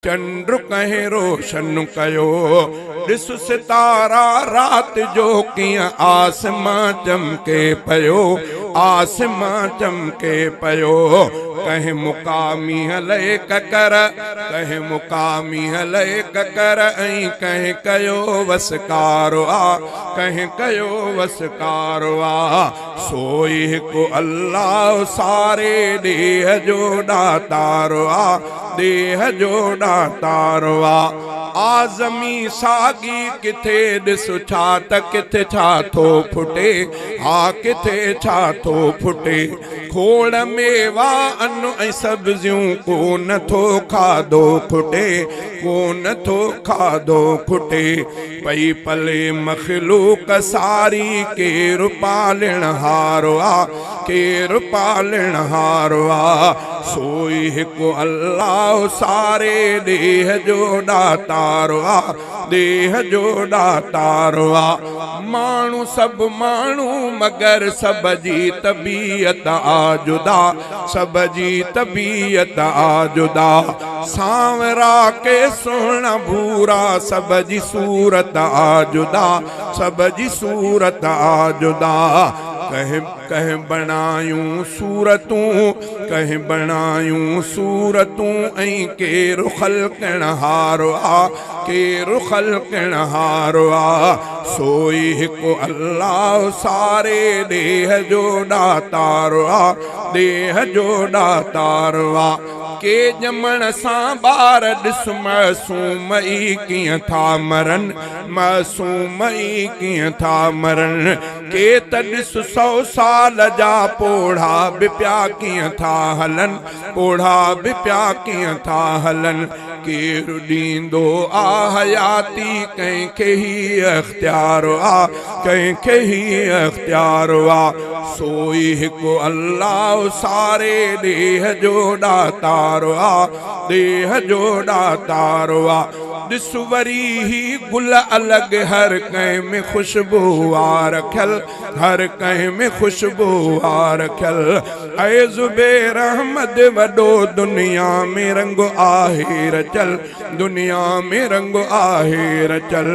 चंद्र कहे रोशन कयो ॾिस सितारा रात जो कियां आसमां चमके पयो आसमां चमके पयो कहे मुकामी हले ककर कहे मुकामी हले ककर ऐं कहे कयो वसकारो आ कहे कयो वसकारो आ सोई हिकु अल्लाह सारे देह जो दातारो आ देह जो दातारो आ आज़मी सागी किथे ॾिस छा त किथे छा थो फुटे हा किथे छा थो फुटे खोड़ मेवा अनु ऐं सब्जियूं को नथो खाधो खुटे को नथो खाधो खुटे पई पले मखलूक सारी केरु पालण हारो आ केरु पालण हारो आ सोई हिकु अल्लाह सारे देह जो दातारो आ देह जो दातारो आ माण्हू सभु माण्हू मगर सब जी तबीयत आ जुदा सब जी तबीयत आ जुदा सांवरा के सुहिणा भूरा सब जी सूरत आ जुदा सब जी सूरत आ जुदा कहे कहे बनायूं सूरतूं कहे बनायूं सूरतूं ऐं केरु ख़ल्क़ण हारो आ केरु ख़ल्क़ण हारो आ सोई हिकु अल्लाह सारे देह जो दातारो आ देह जो दातारो आ के ॼमण सां ॿार ॾिस मासूम ई कीअं था मरन मासूम ई कीअं था मरन के त ॾिस 100 साल जा पोढ़ा बि पिया कीअं था हलन पोढ़ा बि पिया कीअं था हलन केरु ॾींदो आ हयाती कंहिंखे ही अख्तियारो आ कंहिंखे ही अख्तियारो आ सोई हिकु अल्लाह सारे देह जो दातारो आ देह जो दातारो आ ॾिस वरी ही गुल अलॻि हर कंहिं में ख़ुशबू आ रखियल हर कंहिं में ख़ुशबू आ रखियल ऐं ज़ुबैर अहमद वॾो दुनिया में रंग आहे रचल दुनिया में रंग आहे रचल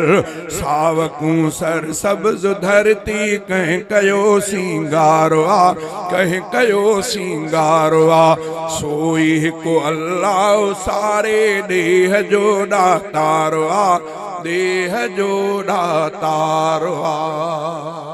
सावकूं सर सब्ज़ धरती कंहिं कयो सिंगारो आ कंहिं कयो सिंगारो आ सोई हिकु अल्लाह सारे देह जो दातारो आ देह जो दातारो आ।